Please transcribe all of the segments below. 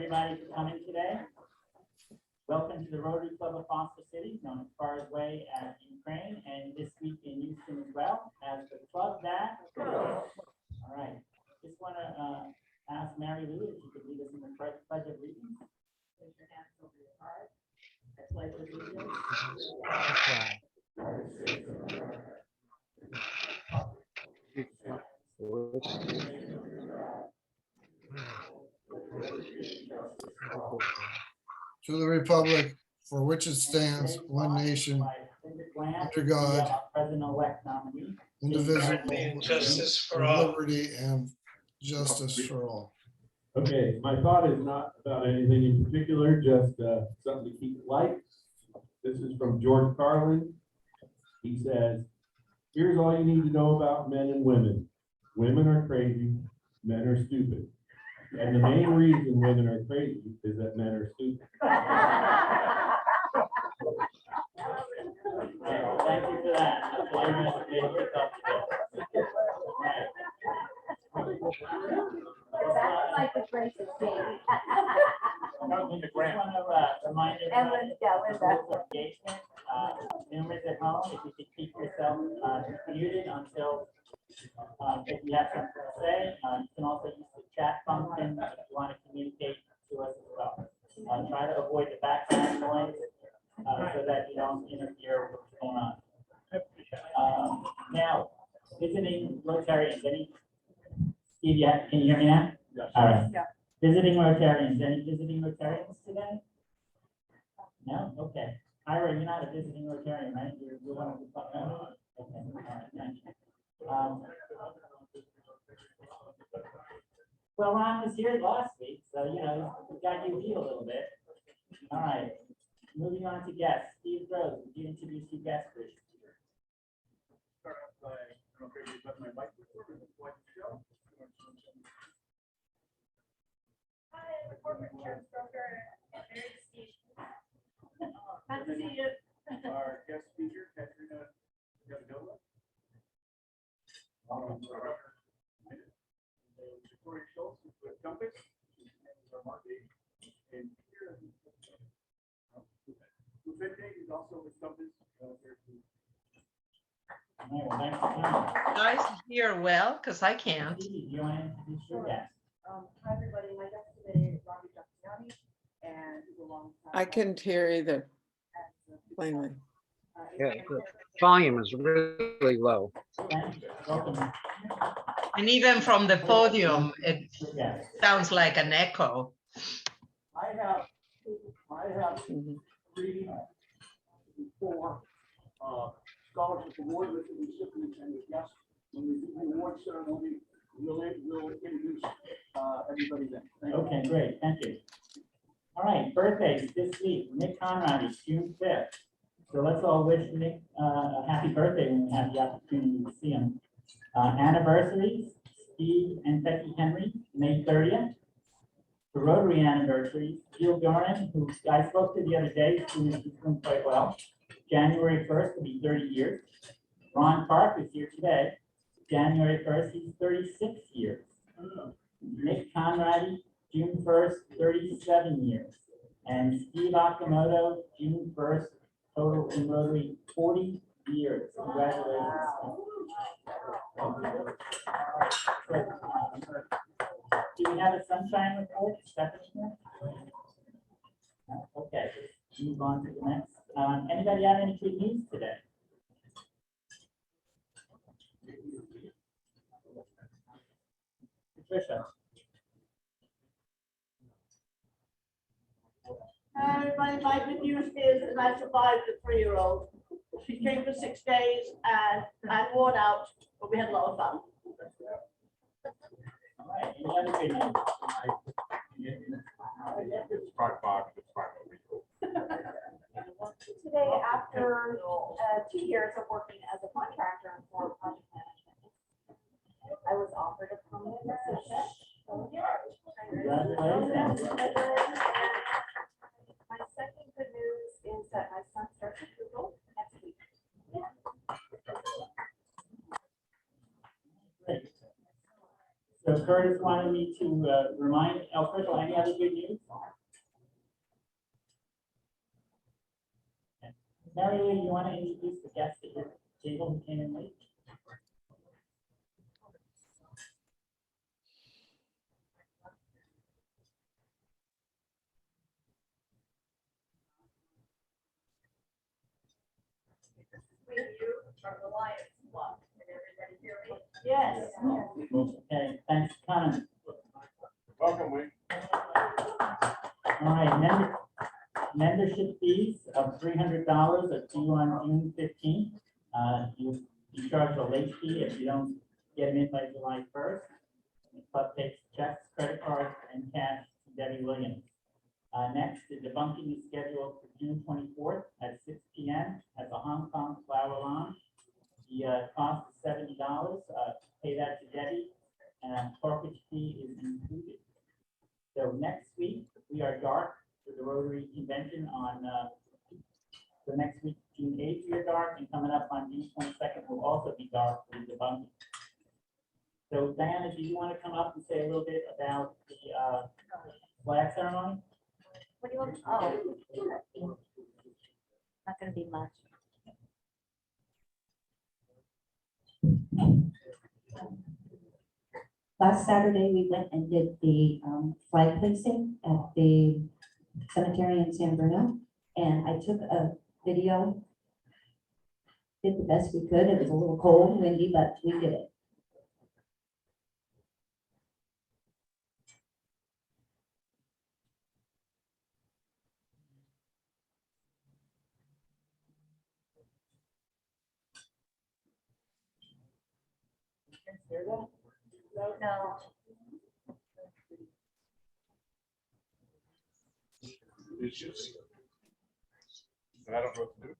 everybody for coming today. Welcome to the Rotary Club of Foster Cities, known as far away as Ukraine, and this week in Houston as well, as the club that. All right, just want to ask Mary Lou if she could lead us in the Pledge of Allegiance. Place your hands over your heart. I pledge allegiance. To the republic for which it stands, one nation, under God, indivisible, with justice for all. liberty and justice for all. Okay, my thought is not about anything in particular, just something to keep it light. This is from George Carlin. He says, here's all you need to know about men and women. Women are crazy, men are stupid. And the main reason women are crazy is that men are stupid. Thank you for that. That's why I'm going to pick up That's like the gracious thing. I just want to remind everyone of engagement. Numbers at home, if you could keep yourself muted until if you have something to say. You can also use the chat function if you want to communicate to us as well. Try to avoid the background noise so that you don't interfere with what's going on. Now, visiting Rotarians. Steve, can you hear me now? Yes. All right. Yeah. Visiting Rotarians. Any visiting Rotarians today? No? Okay. Ira, you're not a visiting Rotarian, right? You're one of the. Okay. All right. Thank you. Well, Ron was here last week, so we got you beat a little bit. All right. Moving on to guests. Steve Rose, would you introduce your guest, please? Start off by, I don't know if you got my mic before, but it's like the show. Hi, I'm a corporate insurance broker at Mary Station. Nice to see you. Our guest speaker, Katrina Gavanova. Victoria Schultz with Compass, our marketing, and here, Lufende is also with Compass. All right, well, thanks for coming. Guys hear well, because I can't. Steve, do you want to introduce your guest? Hi, everybody. My guest today is Robbie Giuliani, and he's a long time. I couldn't hear either plainly. Yeah, the volume is really low. Thank you. Welcome. And even from the podium, it Your guest. sounds like an echo. I have Mhm. 3 4 scholarship award recipients and guests. When we do the award ceremony, we'll introduce everybody then. Thank you. Okay, great. Thank you. All right, birthdays this week. Nick Conrad is June 5th. So let's all wish Nick a happy birthday when we have the opportunity to see him. Anniversaries, Steve and Becky Henry, May 30th. The Rotary anniversaries, Jill Dornan, who I spoke to the other day, she's doing quite well. January 1st will be 30 years. Ron Park is here today. January 1st, he's 36 years. Nick Conradi, June 1st, 37 years. And Steve Okamoto, June 1st, total in Rotary, 40 years. Congratulations. Do we have a sunshine report? Stephanie? No? Okay, let's move on to the next. Anybody have any good news today? Patricia? Hi, everybody. My good news is that I survived a 3-year-old. She came for 6 days and I wore out, but we had a lot of fun. All right, any other good news? It's 5 bucks, it's 5 Today, after 2 years of working as a contractor for project management, I was offered a permanent position. So, yeah. Congratulations. My second good news is that my son starts at Google next week. Great. So Curtis wanted me to remind, first of all, any other good news? Mary Lou, you want to introduce the guest at your table who came in late? Yes. Okay, thanks for coming. Welcome, Wayne. All right, membership fees of $300 are due on June 15th. You charge a late fee if you don't get them in by July 1st. The club takes checks, credit cards, and cash to Debbie Williams. Next, the debunking is scheduled for June 24th at 6 p.m. at the Hong Kong Flower Lounge. The cost is $70. Pay that to Debbie, and corporate fee is included. So next week, we are dark for the Rotary Convention on the next week, June 8th, we are dark, and coming up on June 22nd will also be dark for the debunking. So Diana, do you want to come up and say a little bit about the flag ceremony? What do you want? Oh. Not gonna be much. Last Saturday, we went and did the flag placing at the cemetery in San Bruno, and I took a video. Did the best we could. It was a little cold and windy, but we did it. No. Issues. And I don't know what to do.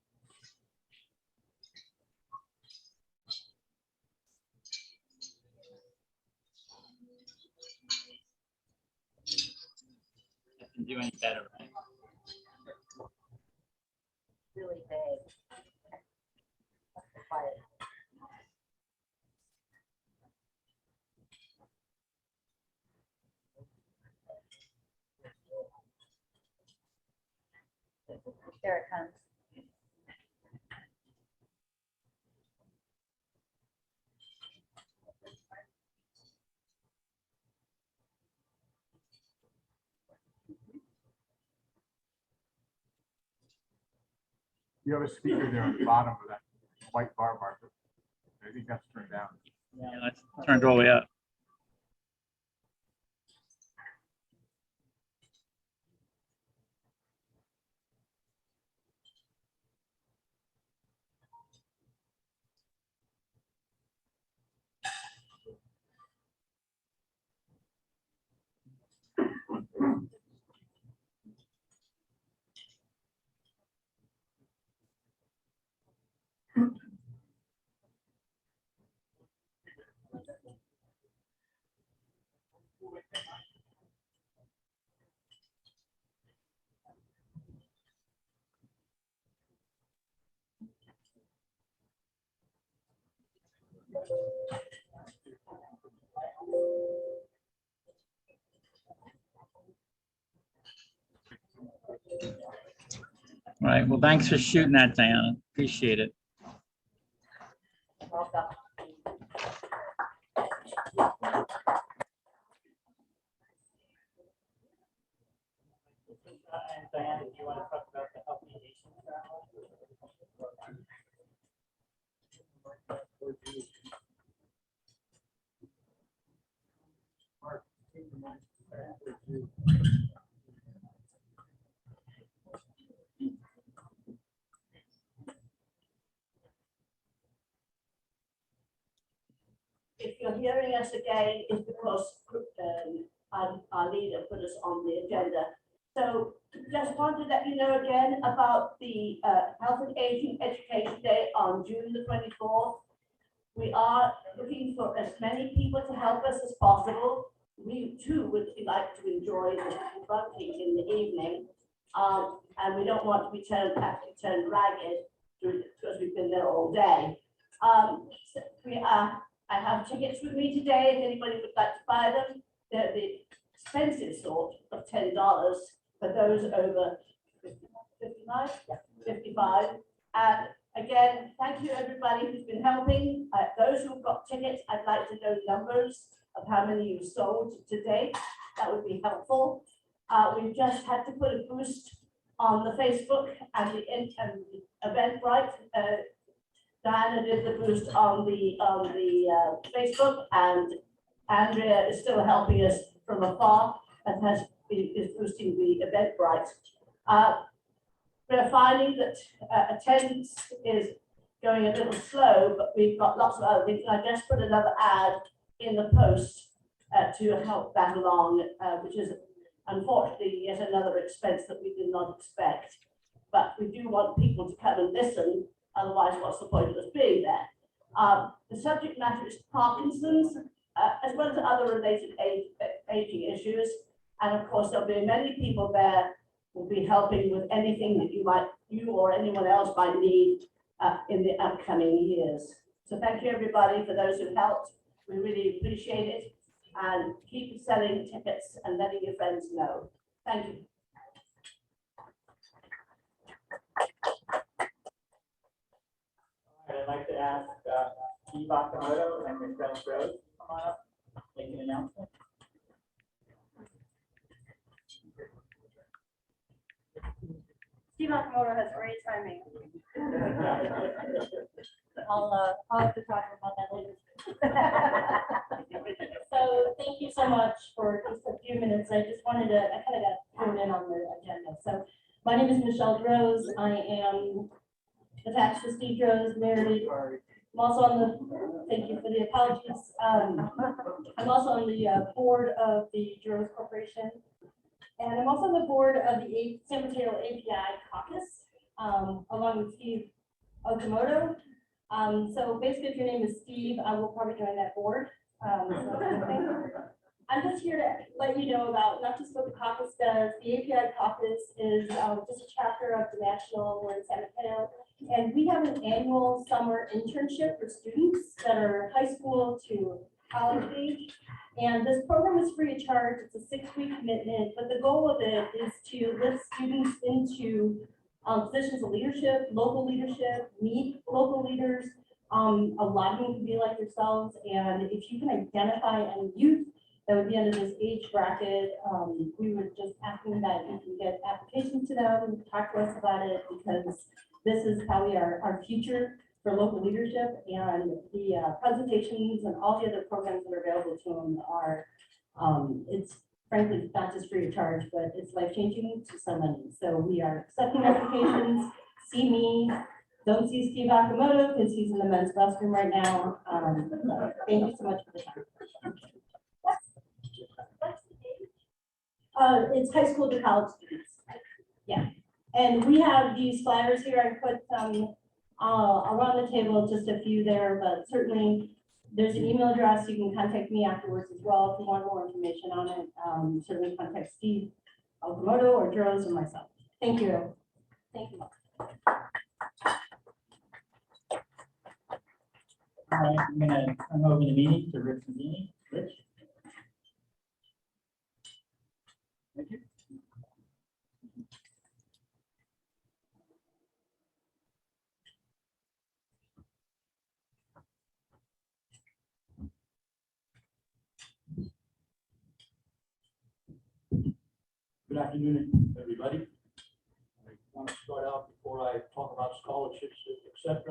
Can do any better, right? Really big. Quiet. There it comes. You have a speaker there on the bottom of that white bar marker. I think that's turned down. Yeah, That's turned all the way up. All right. Well, thanks for shooting that, Diana. Appreciate it. Welcome. And Diana, do you want to talk about the Healthy Nation ceremony? If you're hearing us again, it's because our leader put us on the agenda. So just wanted to let you know again about the Health and Aging Education Day on June the 24th. We are looking for as many people to help us as possible. We too would like to enjoy the debunking in the evening. And we don't want to be turned ragged because we've been there all day. So we are I have tickets with me today, if anybody would like to buy them. They're the expensive sort of $10 for those over 55. Yeah, 55. And again, thank you everybody who's been helping. Those who've got tickets, I'd like to know numbers of how many you sold to date. That would be helpful. We've just had to put a boost on the Facebook and the Eventbrite. Diana did the boost on the Facebook, and Andrea is still helping us from afar and is boosting the Eventbrite. We're finding that attendance is going a little slow, but we've got lots of other things. I just put another ad in the post to help that along, which is unfortunately yet another expense that we did not expect. But we do want people to come and listen, otherwise what's the point of us being there? The subject matter is Parkinson's, as well as other related aging issues. And of course, there'll be many people there who will be helping with anything that you or anyone else might need in the upcoming years. So thank you everybody for those who helped. We really appreciate it, and keep selling tickets and letting your friends know. Thank you. I'd like to ask Steve Akamoto and Michelle Rose to come on up, make an announcement. Steve Nakamoto has great timing. I'll have to talk about that later. So thank you so much for just a few minutes. I just wanted to, I kind of got thrown in on the agenda. So my name is Michelle Rose. I am attached to Steve Rose, married. I'm also on the, thank you for the apologies. I'm also on the board of the Droz Corporation. And I'm also on the board of the San Mateo API Caucus, along with Steve Okamoto. So basically, if your name is Steve, I will probably join that board. I'm just here to let you know about not just what the caucus does. The API Caucus is just a chapter of the national. We're in San Mateo. And we have an annual summer internship for students that are high school to college age. And this program is free of charge. It's a 6-week commitment, but the goal of it is to lift students into positions of leadership, meet local leaders. A lot of them can be like yourselves. And if you can identify any youth that would be under this age bracket, we would just ask them that you can get applications to them and talk to us about it, because this is probably our future for local leadership, and the presentations and all the other programs that are available to them are, it's frankly not just free of charge, but it's life-changing to so many. So we are accepting applications. See me, don't see Steve Akamoto because he's in the men's restroom right now. Thank you so much for the time. It's high school to college students. Yeah. And we have these flyers here. I put some around the table, just a few there, but certainly there's an email address. You can contact me afterwards as well if you want more information on it. Certainly contact Steve Okamoto or Droz or myself. Thank you. Thank you. All right, I'm going to turn over the meeting to Rich Mazzini. Rich? Thank you. Good afternoon, everybody. I want to start out before I talk about scholarships, etc. I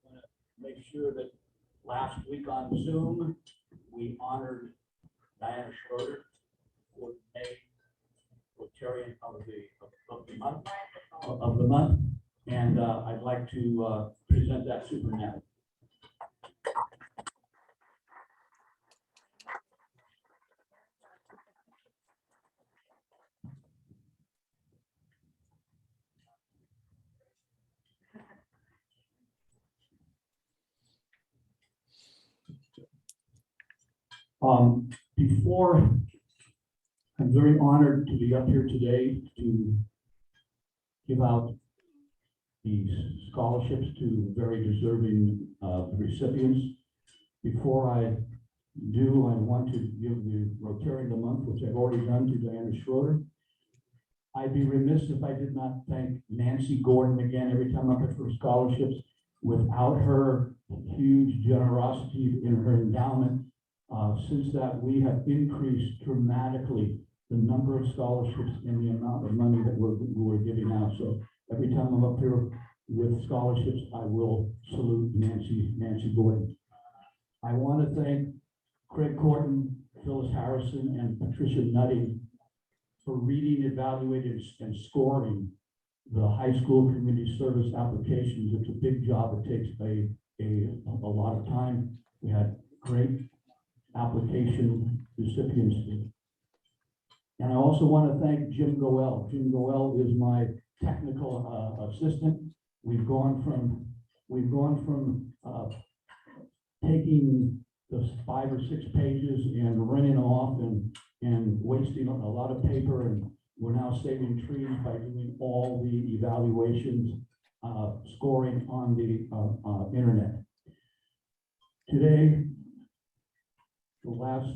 want to make sure that last week on Zoom, we honored Diana Schroeder for May, Rotarian of the month, and I'd like to present that super now. Before, I'm very honored to be up here today to give out these scholarships to very deserving recipients. before I do, I want to give the Rotary of the Month, which I've already done, to Diana Schroeder. I'd be remiss if I did not thank Nancy Gordon again every time I put for scholarships. Without her huge generosity in her endowment, since that we have increased dramatically the number of scholarships and the amount of money that we're giving out. So every time I'm up here with scholarships, I will salute Nancy Gordon. I want to thank Craig Corton, Phyllis Harrison, and Patricia Nutting for reading, evaluating, and scoring the high school community service applications. It's a big job. It takes a lot of time. We had great application recipients. And I also want to thank Jim Goel. Jim Goel is my technical assistant. We've gone from taking the 5 or 6 pages and running off and wasting a lot of paper, and we're now saving trees by doing all the evaluations, scoring on the internet. Today, the last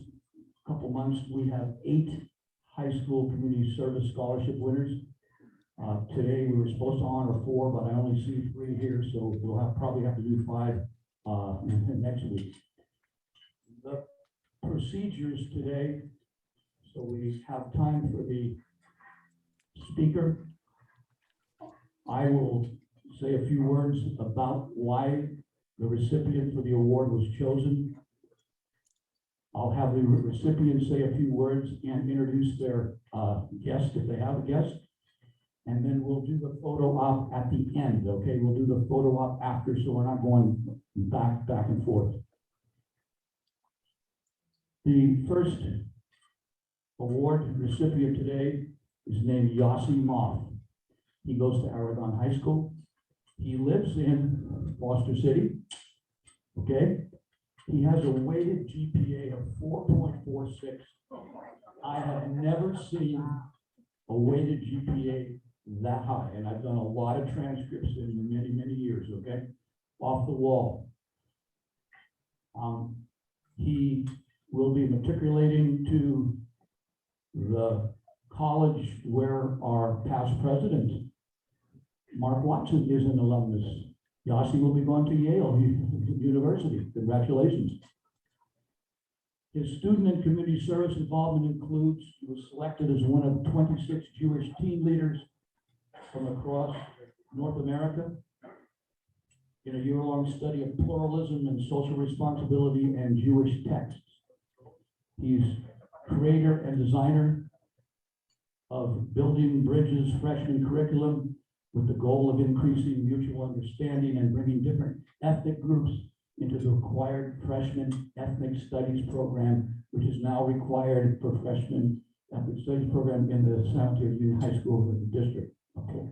couple months, we have 8 high school community service scholarship winners. Today, we were supposed to honor 4, but I only see 3 here, so we'll probably have to do 5 next week. The procedures today, so we have time for the speaker. I will say a few words about why the recipient for the award was chosen. I'll have the recipient say a few words and introduce their guest if they have a guest. And then we'll do the photo op at the end, okay? We'll do the photo op after, so we're not going back and forth. The first award recipient today is named Yossi Moth. He goes to Aragon High School. He lives in Foster City, okay? He has a weighted GPA of 4.46. I have never seen a weighted GPA that high, and I've done a lot of transcripts in many years, okay? Off the wall. He will be matriculating to the college where our past president, Mark Watson, is an alumnus. Yossi will be going to Yale University. Congratulations. His student and community service involvement includes, he was selected as one of 26 Jewish teen leaders from across North America in a year-long study of pluralism and social responsibility and Jewish texts. He's creator and designer of Building Bridges freshman curriculum with the goal of increasing mutual understanding and bringing different ethnic groups into the required freshman ethnic studies program, which is now required for freshman ethnic studies program in the San Mateo Union High School of the district. Okay.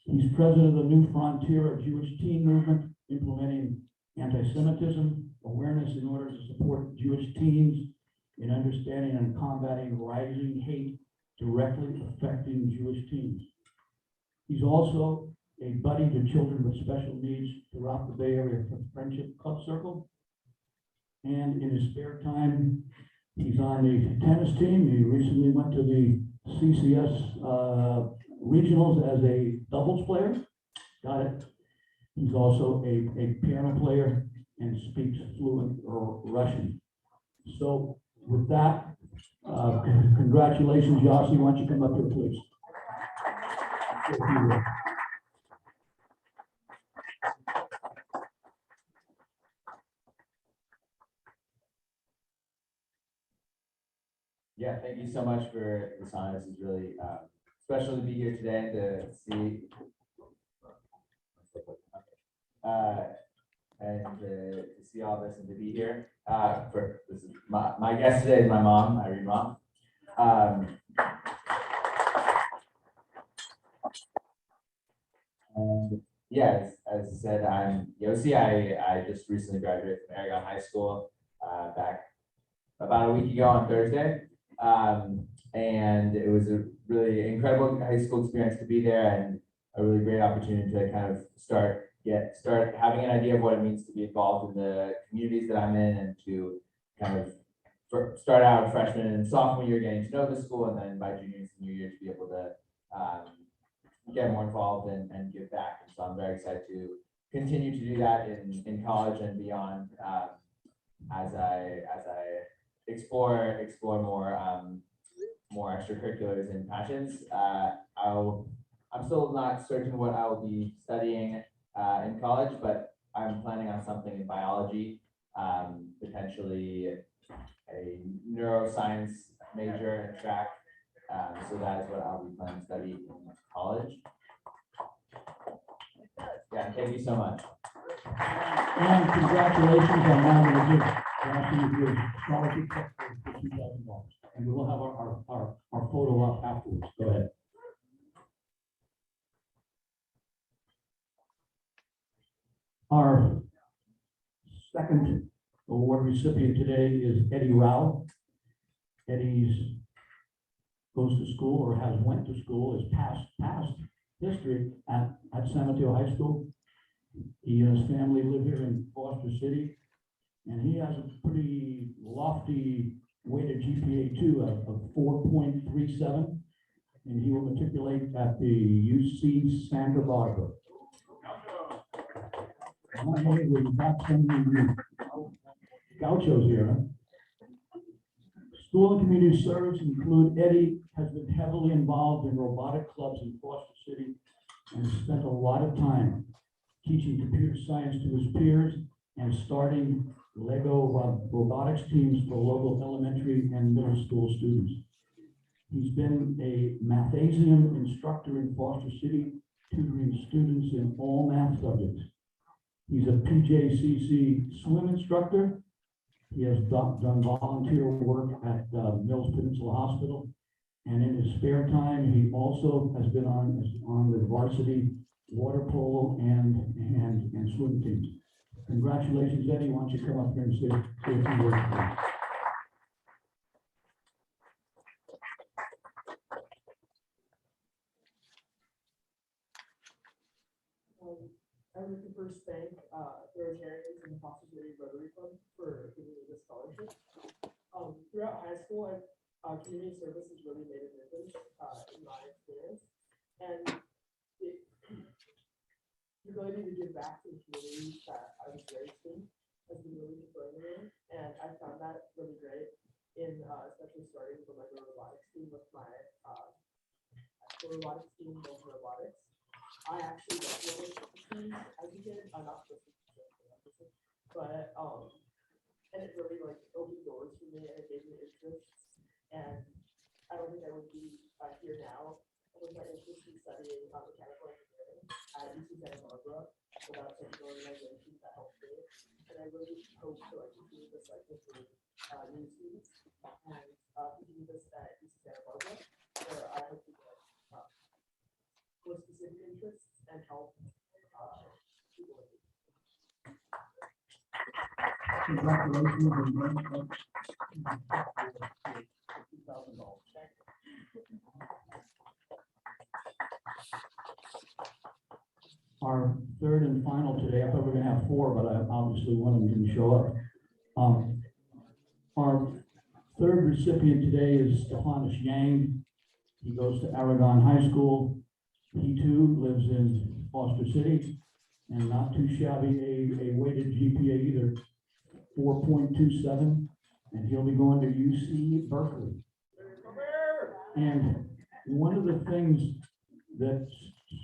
He's president of the New Frontier of Jewish Teen Movement, implementing anti-Semitism awareness in order to support Jewish teens in understanding and combating rising hate directly affecting Jewish teens. He's also a buddy to children with special needs throughout the Bay Area Friendship Club Circle. And in his spare time, he's on the tennis team. He recently went to the CCS regionals as a doubles player. Got it. He's also a piano player and speaks fluent Russian. So with that, congratulations, Yossi. Why don't you come up here, please? If you will. Yeah, thank you so much for this honor. This is really special to be here today and to see to see all this and to be here. This is my guest today is my mom, Irene Mom. And yeah, as I said, I'm Yossi. I just recently graduated from Aragon High School back about a week ago on Thursday. And it was a really incredible high school experience to be there and a really great opportunity to kind of start start having an idea of what it means to be involved in the communities that I'm in, and to kind of start out freshman and sophomore year getting to know the school, and then by junior and senior year to be able to get more involved and give back. And so I'm very excited to continue to do that in college and beyond, as I explore more extracurriculars and passions. I'm still not certain what I will be studying in college, but I'm planning on something in biology, potentially a neuroscience major and track. So that is what I'll be planning to study in college. Yeah, thank you so much. And congratulations on landing your scholarship check for $2,000. And we will have our photo up afterwards. Go ahead. Our second award recipient today is Eddie Rao. Eddie's goes to school, or has went to school, is past history at San Mateo High School. He and his family live here in Foster City, and he has a pretty lofty weighted GPA too of 4.37, and he will matriculate at the UC Santa Barbara. We've got some gauchos here. Huh? School and community service include Eddie has been heavily involved in robotic clubs in Foster City and spent a lot of time teaching computer science to his peers and starting Lego robotics teams for local elementary and middle school students. He's been a mathesium instructor in Foster City, tutoring students in all math subjects. He's a PJCC swim instructor. He has done volunteer work at Mills Peninsula Hospital. And in his spare time, he also has been on the varsity water polo and swim teams. Congratulations, Eddie. Why don't you come up here and say a few words, please. I would like to first thank Rotarians and the Foster City Rotary Club for giving me this scholarship. Throughout high school, community service has really made a difference in my experience, and the ability to give back to the communities that I was raised in has been really fulfilling, and I found that really great in especially starting from like the robotics team with my robotics team of robotics. I actually got really interested as a kid. I'm not supposed to, but and it really like opened doors for me, and it gave me interests. And I don't think I would be here now with my interest in studying mechanical engineering at UC Santa Barbara without such an organization that helped me. And I really hope to like continue this like with new students and continue this at UC Santa Barbara, where I hope to get more specific interests and help people in need. Congratulations on $2,000. Our third and final today, I thought we were going to have four, but obviously one of them didn't show up. Our third recipient today is Stephanus Yang. He goes to Aragon High School. He too lives in Foster City, and not too shabby a weighted GPA either, 4.27, and he'll be going to UC Berkeley. And one of the things that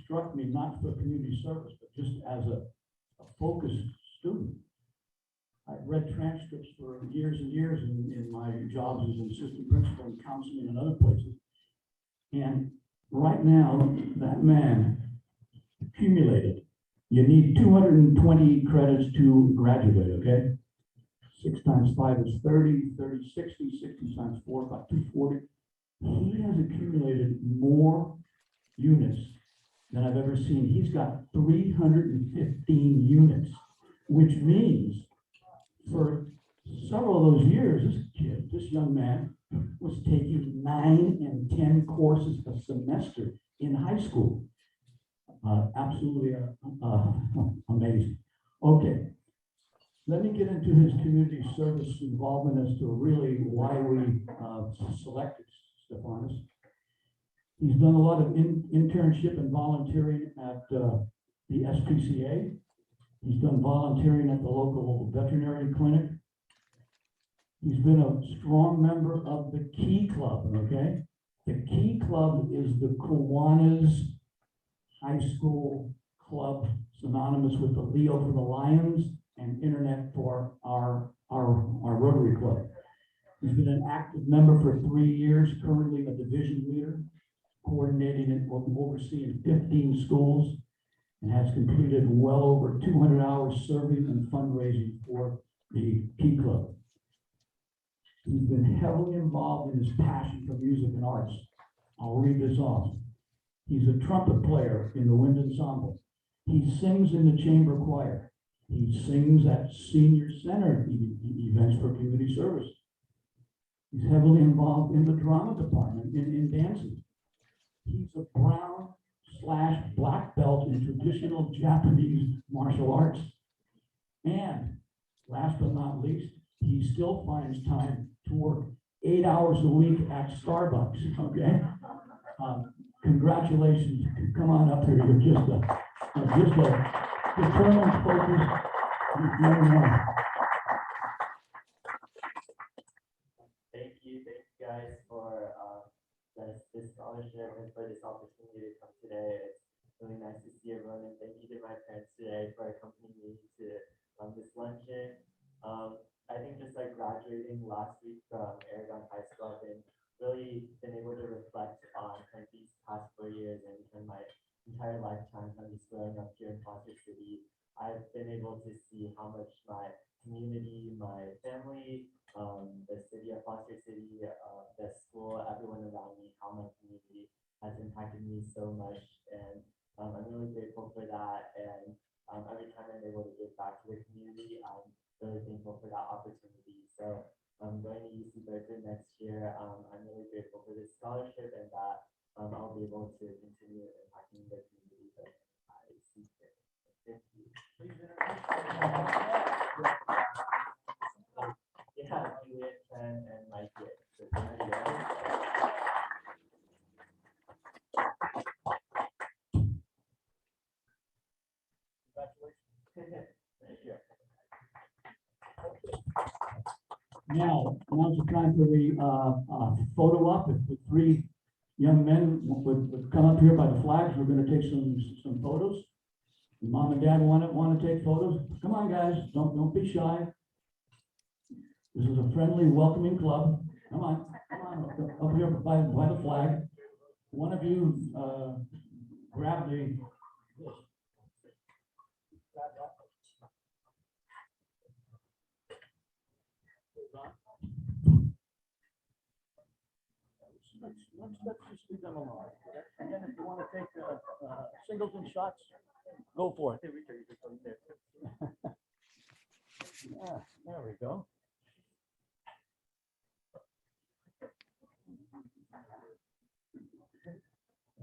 struck me, not for community service, but just as a focused student, I've read transcripts for years and years in my jobs as an assistant principal in counseling and other places. And right now, that man accumulated. You need 220 credits to graduate, okay? 6 times 5 is 30, 30, 60, 60 times 4, about 240. He has accumulated more units than I've ever seen. He's got 315 units, which means for several of those years, this young man was taking 9 and 10 courses a semester in high school. Absolutely amazing. Okay, let me get into his community service involvement as to really why we selected Stephanus. He's done a lot of internship and volunteering at the SPCA. He's done volunteering at the local veterinary clinic. He's been a strong member of the Key Club, okay? The Key Club is the Kiwanis High School Club, synonymous with the Leo for the Lions and Internet for our Rotary Club. He's been an active member for 3 years, currently a division leader, coordinating and overseeing 15 schools, and has completed well over 200 hours serving and fundraising for the Key Club. He's been heavily involved in his passion for music and arts. I'll read this off. He's a trumpet player in the wind ensemble. He sings in the chamber choir. He sings at senior center events for community service. He's heavily involved in the drama department in dancing. He's a brown/black belt in traditional Japanese martial arts. And last but not least, he still finds time to work 8 hours a week at Starbucks, okay? Congratulations, come on up here, you're just a determined, focused young man. Thank you guys for this scholarship and for this opportunity to come today. It's really nice to see everyone, and thank you to my parents today for accompanying me to this luncheon. I think just like graduating last week from Aragon High School, I've really been able to reflect on kind of these past 4 years and kind of my entire lifetime kind of just growing up here in Foster City. I've been able to see how much my community, my family, the city of Foster City, the school, everyone around me, how my community has impacted me so much. And I'm really grateful for that. And every time I'm able to give back to the community, I'm really thankful for that opportunity. So I'm going to UC Berkeley next year. I'm really grateful for this scholarship and that I'll be able to continue impacting the community that I see here. Thank you. Yeah, Juliet, Chen, and Mike here. So thank you. Congratulations. Thank you. Now's the time for the photo op. If the 3 young men would come up here by the flags, we're going to take some photos. Mom and Dad want to take photos. Come on, guys, don't be shy. This is a friendly, welcoming club. Come on, up here by the flag. One of you grab the. Let's just leave them alone. And then if you want to take singles and shots, go for it. Yeah, there we go.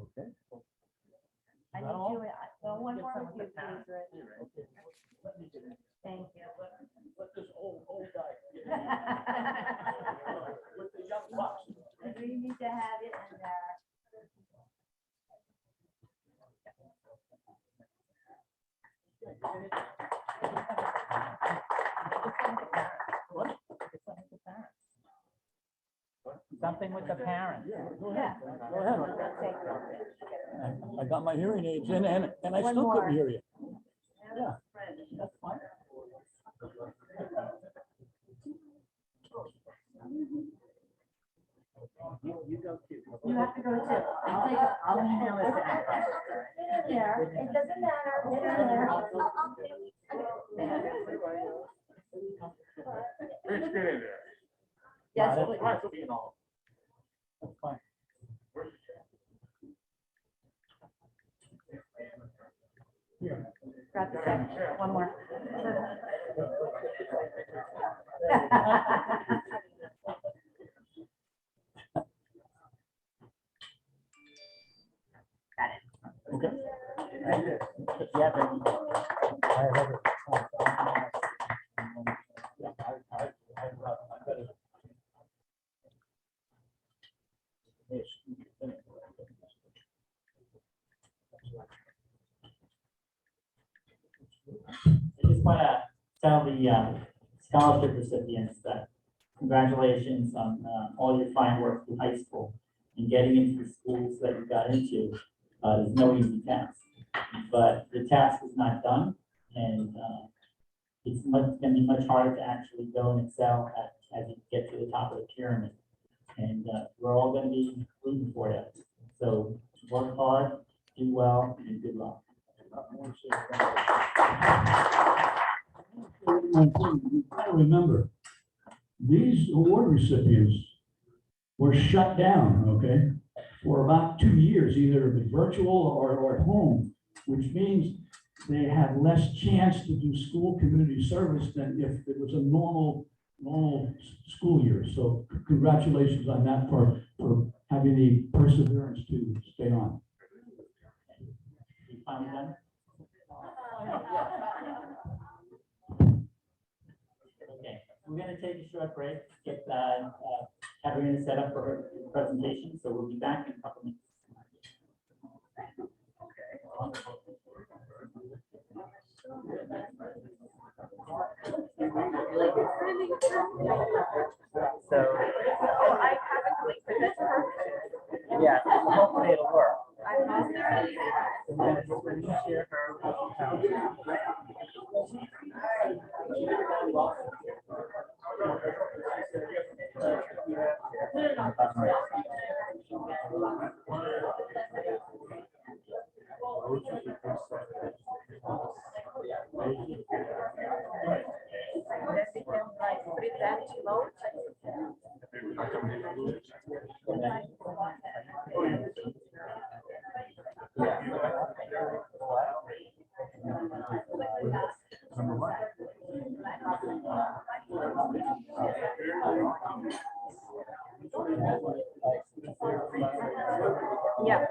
Okay. I need you, one more with you, please, Rich. Okay. Let me get in. Thank you. Let this old guy get in. With the young bucks. We need to have it in there. Something with the parents. Yeah, go ahead. Yeah. Go ahead. I got my hearing aids in and I One still more. couldn't hear you. Yeah. That's fine. You go too. You have to go too. I'll email it back. Get in there. It doesn't matter. Get in there. Rich, get in there. Yes, That's please. That's what you know. That's fine. Where's the chair? Grab the second. One more. Okay. I just want to tell the scholarship recipients that congratulations on all your fine work through high school and getting into the schools that you got into. Is no easy task, but the task is not done, and it's going to be much harder to actually go and excel as you get to the top of the pyramid. And we're all going to be rooting for you. So work hard, do well, and good luck. You gotta remember, these award recipients were shut down, okay, for about 2 years, either virtual or at home, which means they have less chance to do school community service than if it was a normal school year. So congratulations on that for having the perseverance to stay on. You finally done? Okay, we're going to take a short break, get Katarina set up for her presentation, so we'll be back in a couple minutes. So I haven't clicked, but that's perfect. Yeah, hopefully it'll work. I'm going to share her. Yeah.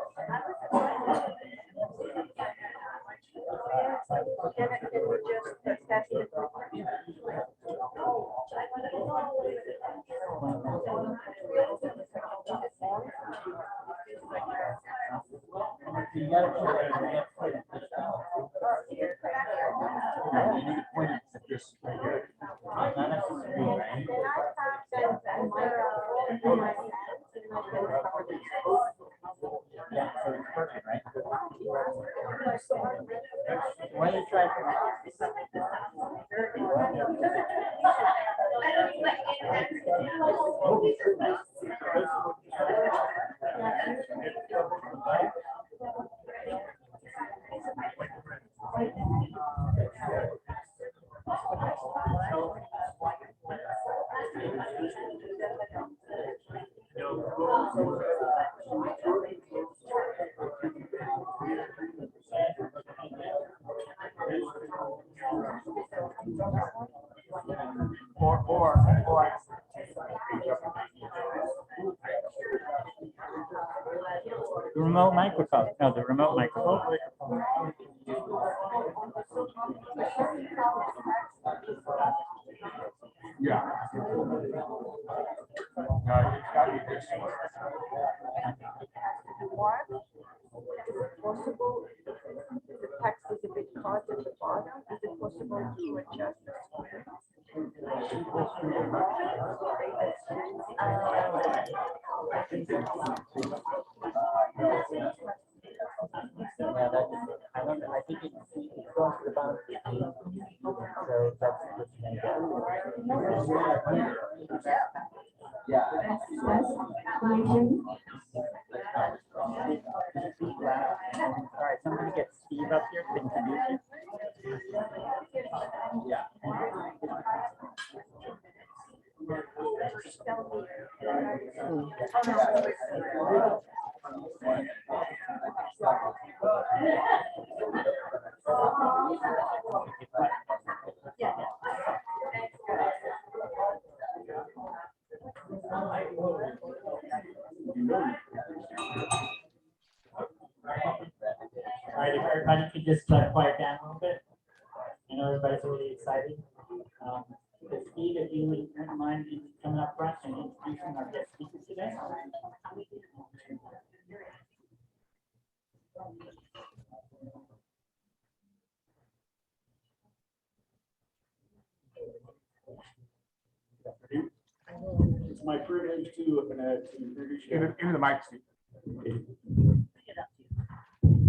Why don't you try The remote microphone. No, the remote microphone. Yeah. No, it's gotta be this one. Is it possible, the text is a bit cut at the bottom, is it possible to adjust the square? Yeah, I don't know. I think it's going to the bottom of the page. So that's Yeah. All right, somebody get Steve up here to introduce you. Yeah. All right, if everybody could just quiet down a little bit. I know everybody's really excited. Steve, if you wouldn't mind coming up front and introducing our guest speaker today. It's my privilege to introduce you. Into the mic, Steve.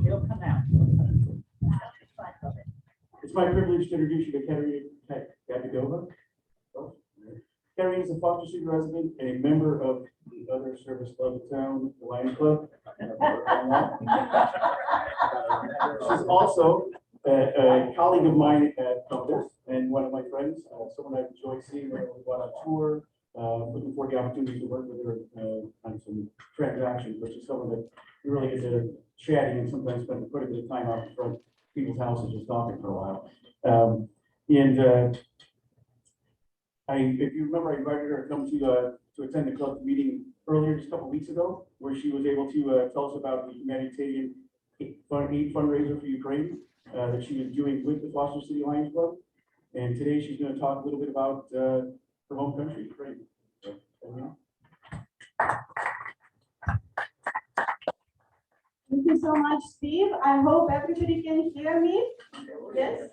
It'll come out. It's my privilege to introduce you to Katerina Gabidova. Katerina is a Foster City resident and a member of the other service club in town, the Lions Club. She's also a colleague of mine at Compass and one of my friends, someone I've enjoyed seeing when we went on tour. Looking for the opportunity to work with her on some transactions, which is someone that we really get to chatting and sometimes spend quite a bit of time out in front of people's houses just talking for a while. If you remember, I invited her to come to attend the club meeting earlier, just a couple weeks ago, where she was able to tell us about the humanitarian aid fundraiser for Ukraine that she was doing with the Foster City Lions Club. And today she's going to talk a little bit about her home country, Ukraine. Thank you so much, Steve. I hope everybody can hear me. Yes.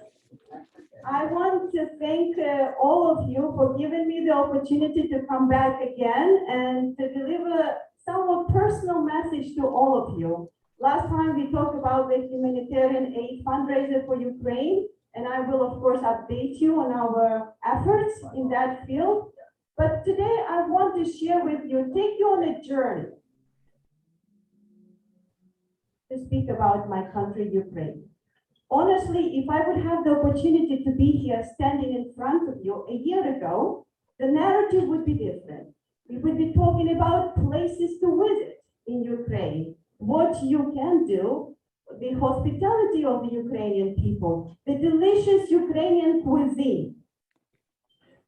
I want to thank all of you for giving me the opportunity to come back again and to deliver somewhat personal message to all of you. Last time we talked about the humanitarian aid fundraiser for Ukraine, and I will of course update you on our efforts in that field. But today I want to share with you, take you on a journey to speak about my country, Ukraine. Honestly, if I would have the opportunity to be here standing in front of you a year ago, the narrative would be different. We would be talking about places to visit in Ukraine, what you can do, the hospitality of the Ukrainian people, the delicious Ukrainian cuisine.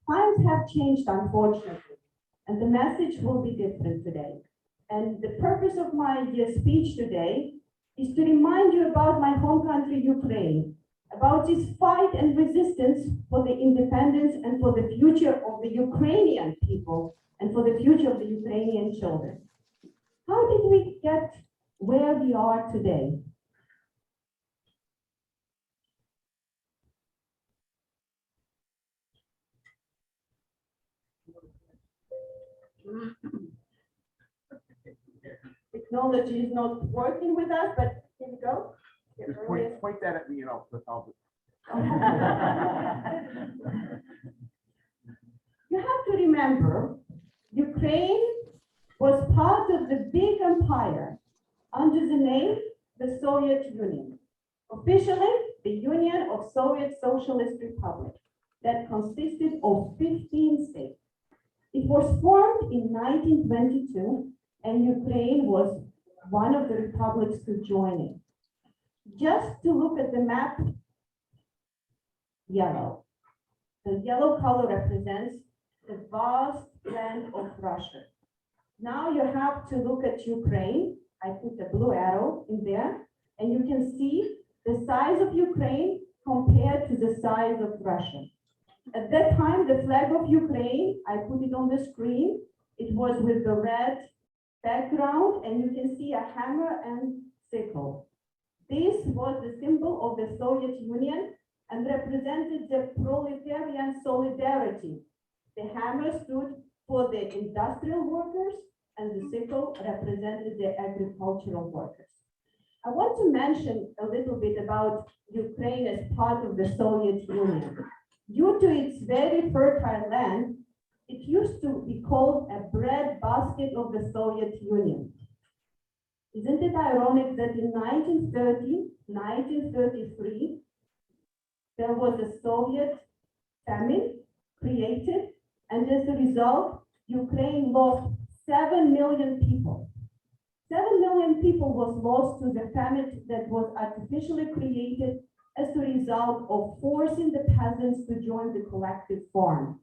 Times have changed, unfortunately, and the message will be different today. And the purpose of my speech today is to remind you about my home country, Ukraine, about its fight and resistance for the independence and for the future of the Ukrainian people and for the future of the Ukrainian children. How did we get where we are today? Technology is not working with us, but here we go. Just point that at me and I'll You have to remember, Ukraine was part of the big empire under the name the Soviet Union. Officially, the Union of Soviet Socialist Republic that consisted of 15 states. It was formed in 1922, and Ukraine was one of the republics to join it. Just to look at the map, yellow. The yellow color represents the vast land of Russia. Now you have to look at Ukraine. I put a blue arrow in there, and you can see the size of Ukraine compared to the size of Russia. At that time, the flag of Ukraine, I put it on the screen. It was with the red background, and you can see a hammer and sickle. This was the symbol of the Soviet Union and represented the proletarian solidarity. The hammer stood for the industrial workers, and the sickle represented the agricultural workers. I want to mention a little bit about Ukraine as part of the Soviet Union. Due to its very fertile land, it used to be called a breadbasket of the Soviet Union. Isn't it ironic that in 1930, 1933, there was a Soviet famine created, and as a result, Ukraine lost 7 million people. 7 million people was lost to the famine that was artificially created as a result of forcing the peasants to join the collective farm.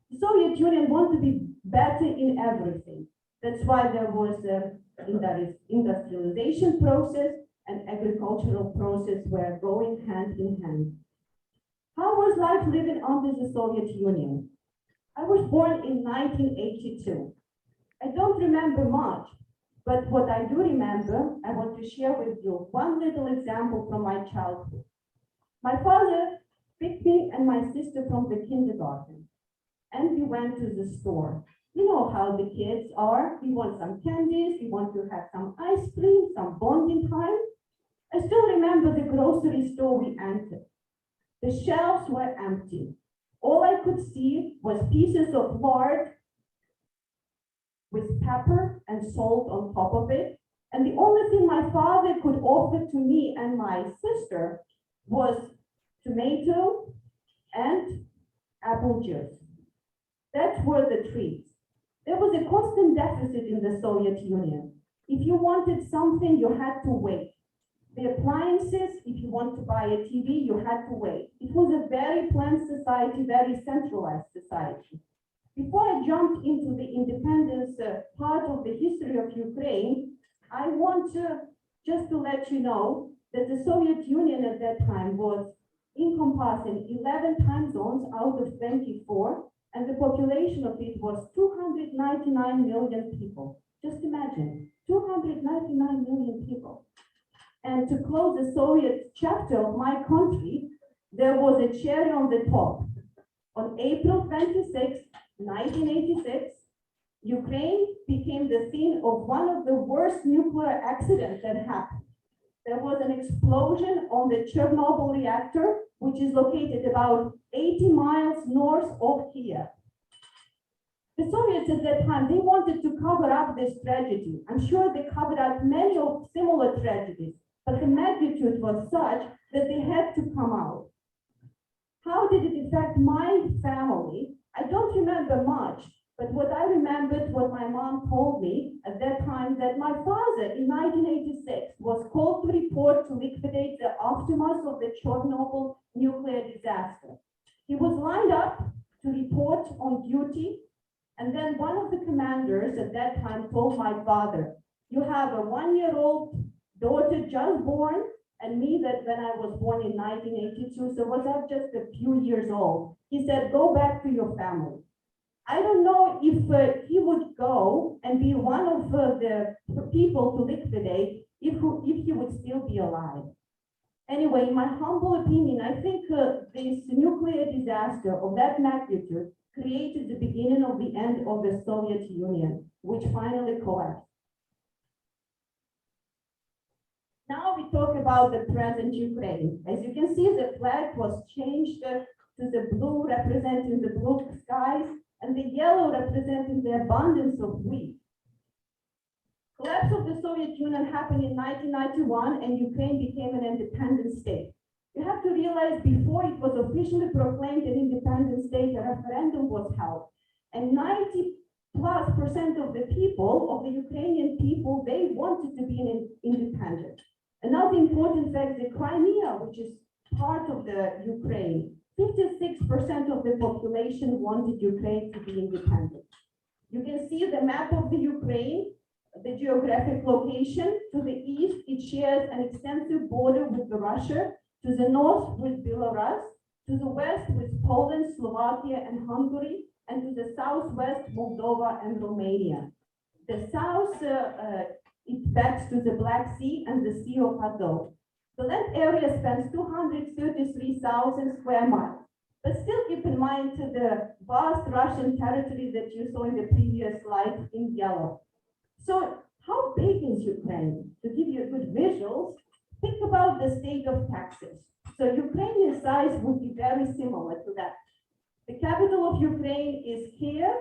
The Soviet Union wanted to be better in everything. That's why there was an industrialization process, and agricultural process were going hand in hand. How was life living under the Soviet Union? I was born in 1982. I don't remember much, but what I do remember, I want to share with you one little example from my childhood. My father picked me and my sister from the kindergarten, and we went to the store. You know how the kids are. We want some candies, we want to have some ice cream, some bonding time. I still remember the grocery store we entered. The shelves were empty. All I could see was pieces of lard with pepper and salt on top of it. And the only thing my father could offer to me and my sister was tomato and apple juice. That were the treats. There was a constant deficit in the Soviet Union. If you wanted something, you had to wait. The appliances, if you want to buy a TV, you had to wait. It was a very planned society, very centralized society. Before I jumped into the independence part of the history of Ukraine, I want just to let you know that the Soviet Union at that time was encompassing 11 time zones out of 24, and the population of it was 299 million people. Just imagine, 299 million people. And to close the Soviet chapter of my country, there was a cherry on the top. On April 26, 1986, Ukraine became the scene of one of the worst nuclear accidents that happened. There was an explosion on the Chernobyl reactor, which is located about 80 miles north of Kiev. The Soviets at that time, they wanted to cover up this tragedy. I'm sure they covered up many of similar tragedies, but the magnitude was such that they had to come out. How did it affect my family? I don't remember much, but what I remembered, what my mom told me at that time, that my father in 1986 was called to report to liquidate the aftermath of the Chernobyl nuclear disaster. He was lined up to report on duty, and then one of the commanders at that time told my father, "You have a 1-year-old daughter just born," and me that when I was born in 1982, so was I just a few years old. He said, "Go back to your family." I don't know if he would go and be one of the people to liquidate if he would still be alive. Anyway, in my humble opinion, I think this nuclear disaster of that magnitude created the beginning of the end of the Soviet Union, which finally collapsed. Now we talk about the present Ukraine. As you can see, the flag was changed to the blue, representing the blue skies, and the yellow representing the abundance of wheat. Collapse of the Soviet Union happened in 1991, and Ukraine became an independent state. You have to realize before it was officially proclaimed an independent state, a referendum was held, and 90+% of the people, of the Ukrainian people, they wanted to be an independent. Another important fact, the Crimea, which is part of the Ukraine, 56% of the population wanted Ukraine to be independent. You can see the map of the Ukraine, the geographic location. To the east, it shares an extensive border with Russia, to the north with Belarus, to the west with Poland, Slovakia, and Hungary, and to the southwest, Moldova and Romania. The south, it backs to the Black Sea and the Sea of Azov. The land area spans 233,000 square miles. But still keep in mind the vast Russian territory that you saw in the previous slide in yellow. So how big is Ukraine? To give you good visuals, think about the state of Texas. So Ukrainian size would be very similar to that. The capital of Ukraine is Kiev,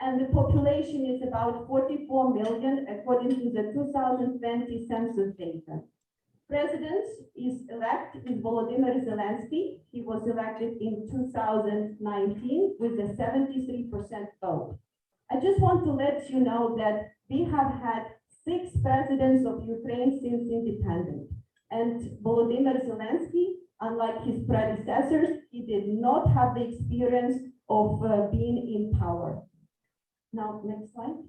and the population is about 44 million according to the 2020 census data. President is Volodymyr Zelensky. He was elected in 2019 with a 73% vote. I just want to let you know that we have had 6 presidents of Ukraine since independence. And Volodymyr Zelensky, unlike his predecessors, he did not have the experience of being in power. Now, next slide.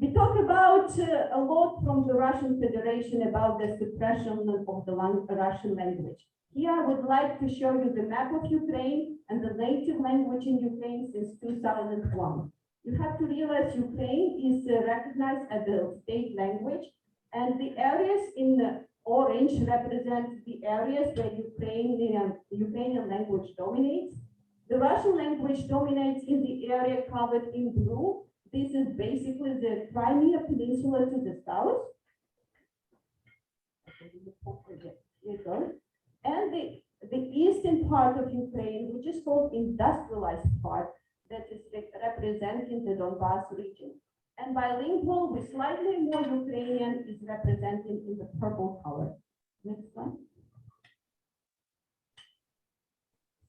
We talk about a lot from the Russian Federation about the suppression of the Russian language. Here I would like to show you the map of Ukraine and the native language in Ukraine since 2001. You have to realize Ukraine is recognized as a state language, and the areas in the orange represent the areas where Ukrainian language dominates. The Russian language dominates in the area covered in blue. This is basically the Crimea Peninsula to the south. Here it goes. And the eastern part of Ukraine, which is called industrialized part, that is representing the Donbas region. And bilingual with slightly more Ukrainian is represented in the purple color. Next one.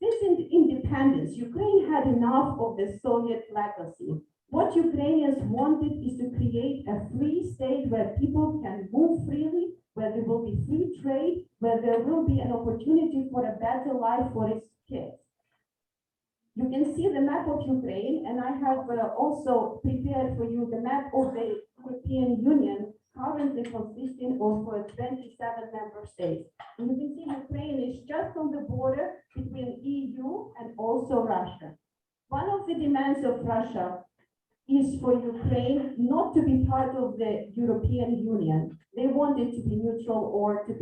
Since independence, Ukraine had enough of the Soviet legacy. What Ukrainians wanted is to create a free state where people can move freely, where there will be free trade, where there will be an opportunity for a better life for its kids. You can see the map of Ukraine, and I have also prepared for you the map of the European Union, currently consisting of 27 member states. And you can see Ukraine is just on the border between EU and also Russia. One of the demands of Russia is for Ukraine not to be part of the European Union. They want it to be neutral or to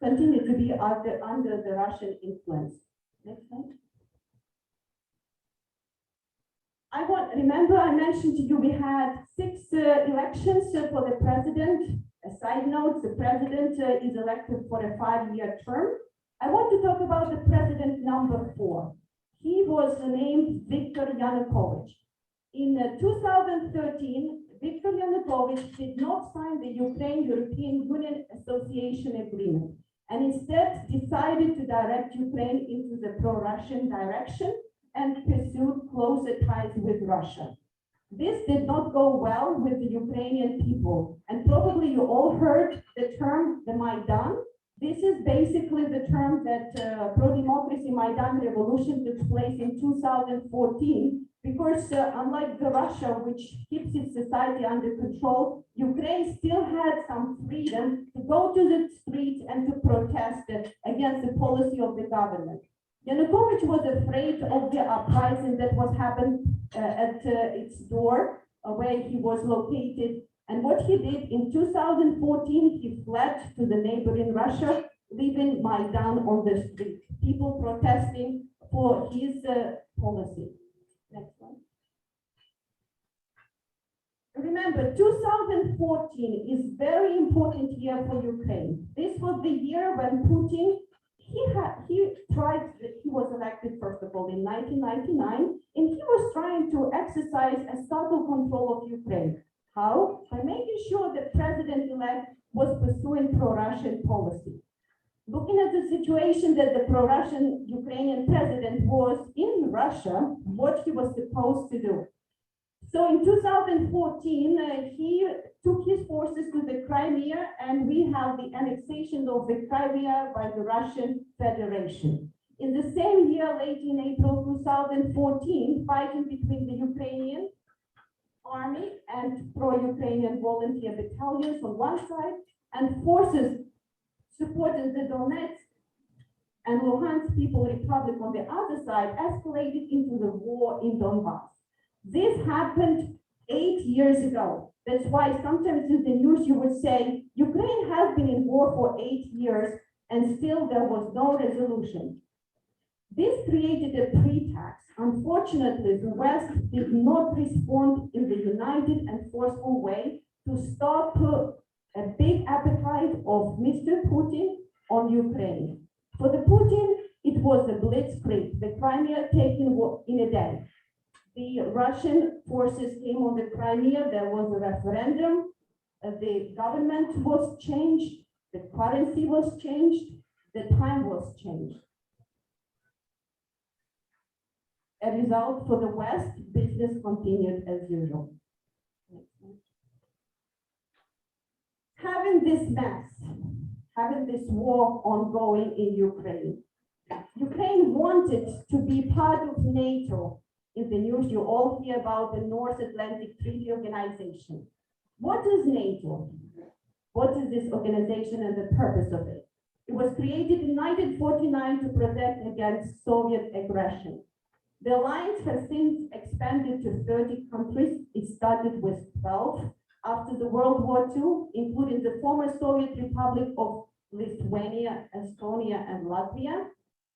continue to be under the Russian influence. Next slide. Remember I mentioned to you we had 6 elections for the president. A side note, the president is elected for a 5-year term. I want to talk about the president number 4. He was named Viktor Yanukovych. In 2013, Viktor Yanukovych did not sign the Ukraine-European Union Association Agreement, and instead decided to direct Ukraine into the pro-Russian direction and pursued closer ties with Russia. This did not go well with the Ukrainian people, and probably you all heard the term the Maidan. This is basically the term that pro-democracy Maidan revolution took place in 2014, because unlike the Russia, which keeps its society under control, Ukraine still had some freedom to go to the streets and to protest against the policy of the government. Yanukovych was afraid of the uprising that was happening at its door, where he was located. And what he did in 2014, he fled to the neighboring Russia, leaving Maidan on the street, people protesting for his policy. Next one. Remember, 2014 is very important year for Ukraine. This was the year when Putin, he was elected first of all in 1999, and he was trying to exercise a subtle control of Ukraine. How? By making sure the president-elect was pursuing pro-Russian policy. Looking at the situation that the pro-Russian Ukrainian president was in Russia, what he was supposed to do. So in 2014, he took his forces to the Crimea, and we have the annexation of the Crimea by the Russian Federation. In the same year, late in April 2014, fighting between the Ukrainian army and pro-Ukrainian volunteer battalions on one side, and forces supporting the Donetsk and Luhansk People Republic on the other side, escalated into the war in Donbass. This happened 8 years ago. That's why sometimes in the news you would say, Ukraine has been in war for 8 years and still there was no resolution. This created a pretext. Unfortunately, the West did not respond in the united and forceful way to stop a big appetite of Mr. Putin on Ukraine. For the Putin, it was a blitzkrieg, the Crimea taken in a day. The Russian forces came on the Crimea, there was a referendum, the government was changed, the currency was changed, the time was changed. A result for the West, business continued as usual. Having this mess, having this war ongoing in Ukraine, Ukraine wanted to be part of NATO. In the news, you all hear about the North Atlantic Treaty Organization. What is NATO? What is this organization and the purpose of it? It was created in 1949 to protect against Soviet aggression. The alliance has since expanded to 30 countries. It started with 12 after the World War II, including the former Soviet Republic of Lithuania, Estonia, and Latvia.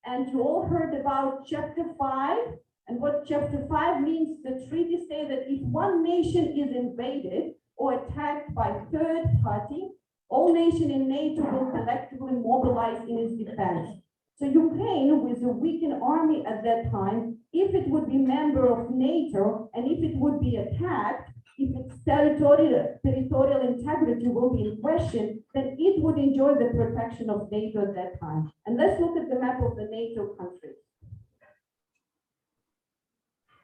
And you all heard about Chapter 5. And what Chapter 5 means, the treaty says that if one nation is invaded or attacked by third party, all nations in NATO will collectively mobilize in its defense. So Ukraine, with a weakened army at that time, if it would be member of NATO and if it would be attacked, if its territorial integrity will be in question, then it would enjoy the protection of NATO at that time. And let's look at the map of the NATO countries.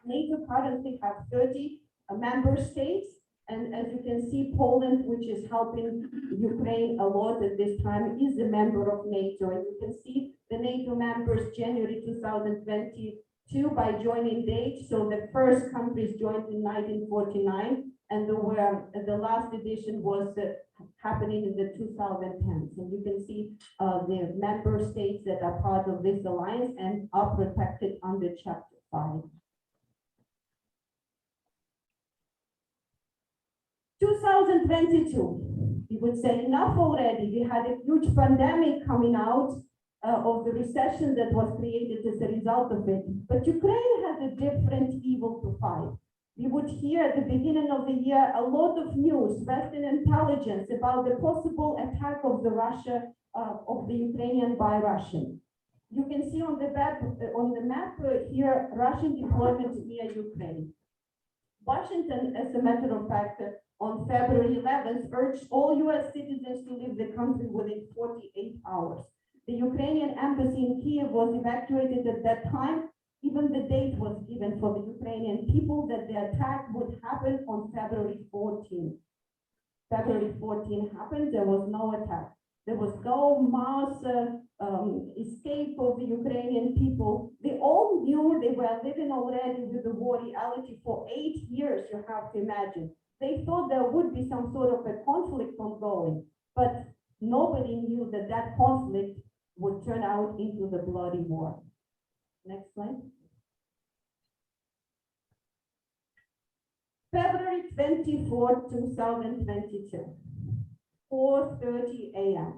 NATO currently has 30 member states. And as you can see, Poland, which is helping Ukraine a lot at this time, is a member of NATO. And you can see the NATO members January 2022 by joining date. So the first countries joined in 1949, and the last edition was happening in the 2010s. And you can see the member states that are part of this alliance and are protected under Chapter 5. 2022, we would say enough already. We had a huge pandemic coming out of the recession that was created as a result of it. But Ukraine has a different evil to fight. We would hear at the beginning of the year a lot of news, Western intelligence about the possible attack of the Ukrainian by Russian. You can see on the map here Russian deployment near Ukraine. Washington, as a matter of fact, on February 11th, urged all US citizens to leave the country within 48 hours. The Ukrainian embassy in Kiev was evacuated at that time. Even the date was given for the Ukrainian people that the attack would happen on February 14th. February 14th happened, there was no attack. There was no mass escape of the Ukrainian people. They all knew they were living already with the war reality for 8 years, you have to imagine. They thought there would be some sort of a conflict ongoing, but nobody knew that that conflict would turn out into the bloody war. Next slide. February 24, 2022, 4:30 a.m.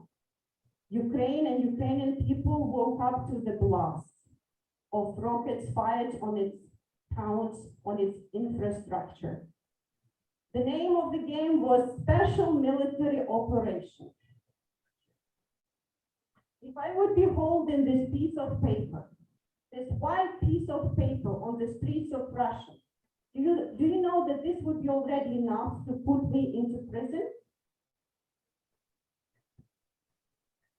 Ukraine and Ukrainian people woke up to the blast of rockets fired on its towns, on its infrastructure. The name of the game was Special Military Operation. If I would be holding this piece of paper, this white piece of paper on the streets of Russia, do you know that this would be already enough to put me into prison?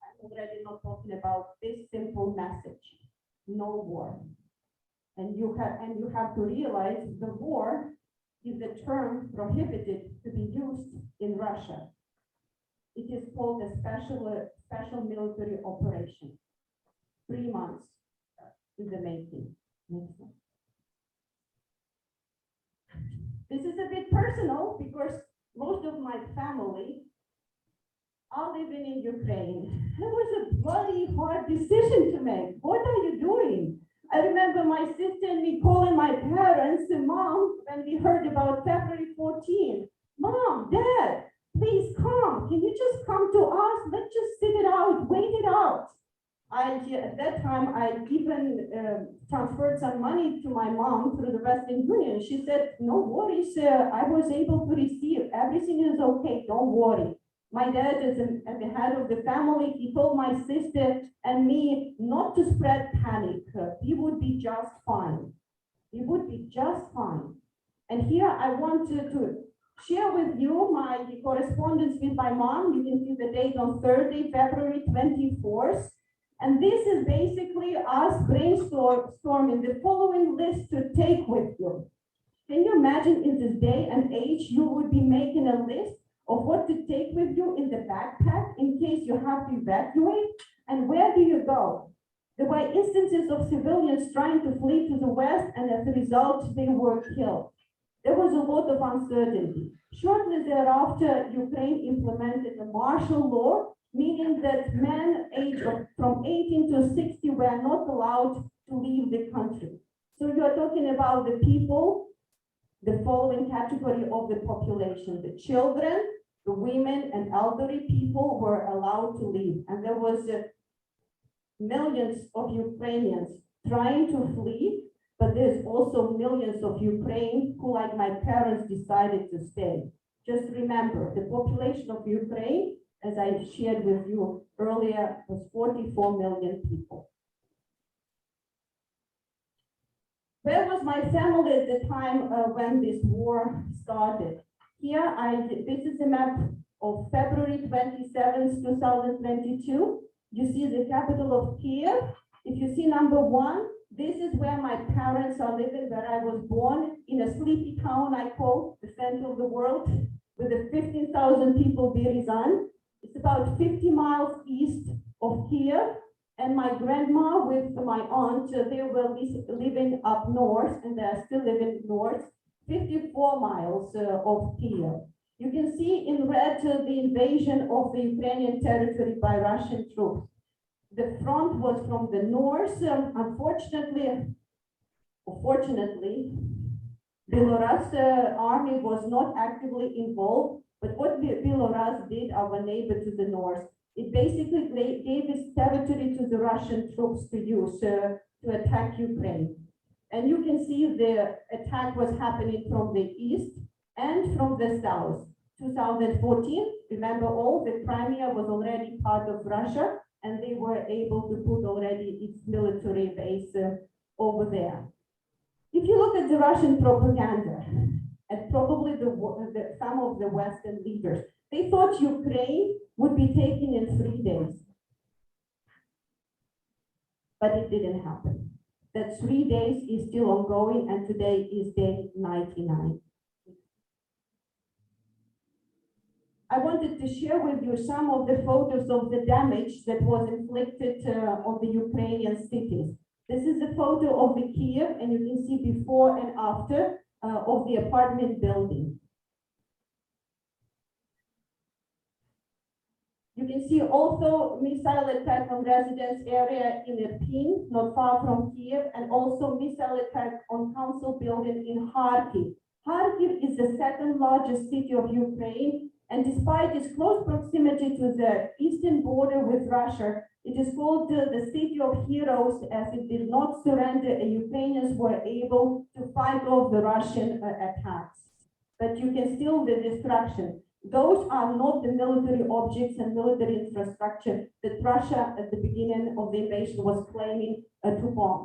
I'm already not talking about this simple message: no war. And you have to realize the war is a term prohibited to be used in Russia. It is called a special military operation. 3 months in the making. Next one. This is a bit personal because most of my family are living in Ukraine. It was a bloody hard decision to make. What are you doing? I remember my sister and me calling my parents and mom when we heard about February 14. Mom, Dad, please come. Can you just come to us? Let's just sit it out, wait it out. At that time, I even transferred some money to my mom through the Western Union. She said, no worries, I was able to receive. Everything is okay, don't worry. My dad is at the head of the family. He told my sister and me not to spread panic. We would be just fine. We would be just fine. And here I want to share with you my correspondence with my mom. You can see the date on Thursday, February 24th. And this is basically us brainstorming the following list to take with you. Can you imagine in this day and age, you would be making a list of what to take with you in the backpack in case you have to evacuate? And where do you go? There were instances of civilians trying to flee to the west, and as a result, they were killed. There was a lot of uncertainty. Shortly thereafter, Ukraine implemented a martial law, meaning that men aged from 18 to 60 were not allowed to leave the country. So you are talking about the people, the following category of the population: the children, the women, and elderly people were allowed to leave. And there was millions of Ukrainians trying to flee, but there's also millions of Ukraine who, like my parents, decided to stay. Just remember, the population of Ukraine, as I shared with you earlier, was 44 million people. Where was my family at the time when this war started? Here, this is a map of February 27th, 2022. You see the capital of Kiev. If you see number 1, this is where my parents are living, where I was born, in a sleepy town I call the center of the world, with the 15,000 people, Berezan. It's about 50 miles east of Kiev. And my grandma with my aunt, they were living up north, and they're still living north, 54 miles of Kiev. You can see in red the invasion of the Ukrainian territory by Russian troops. The front was from the north. Unfortunately, or fortunately, Belarus army was not actively involved, but what Belarus did, our neighbor to the north, it basically gave its territory to the Russian troops to use to attack Ukraine. And you can see the attack was happening from the east and from the south. 2014, remember all, the Crimea was already part of Russia, and they were able to put already its military base over there. If you look at the Russian propaganda, and probably some of the Western leaders, they thought Ukraine would be taken in 3 days. But it didn't happen. That 3 days is still ongoing, and today is day 99. I wanted to share with you some of the photos of the damage that was inflicted on the Ukrainian cities. This is a photo of the Kiev, and you can see before and after of the apartment building. You can see also missile attack on residence area in Irpin, not far from Kiev, and also missile attack on council building in Kharkiv. Kharkiv is the second largest city of Ukraine, and despite its close proximity to the eastern border with Russia, it is called the city of heroes, as it did not surrender, and Ukrainians were able to fight off the Russian attacks. But you can still the destruction. Those are not the military objects and military infrastructure that Russia at the beginning of the invasion was claiming to bomb.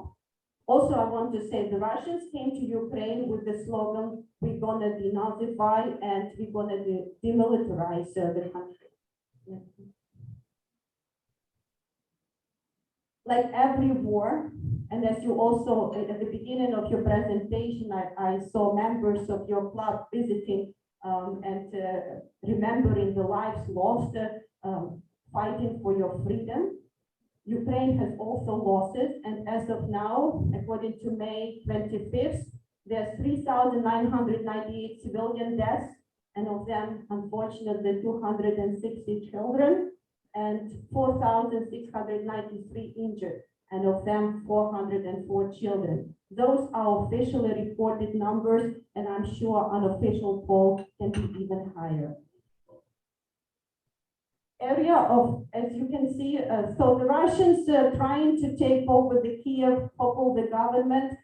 Also, I want to say the Russians came to Ukraine with the slogan, we're gonna denazify and we're gonna demilitarize the country. Yeah. Like every war, and as you also, at the beginning of your presentation, I saw members of your club visiting and remembering the lives lost fighting for your freedom. Ukraine has also losses, and as of now, according to May 25th, there's 3,998 civilian deaths, and of them, unfortunately, 260 children, and 4,693 injured, and of them 404 children. Those are officially reported numbers, and I'm sure unofficial poll can be even higher. Area of, as you can see, so the Russians trying to take over the Kiev, topple the government,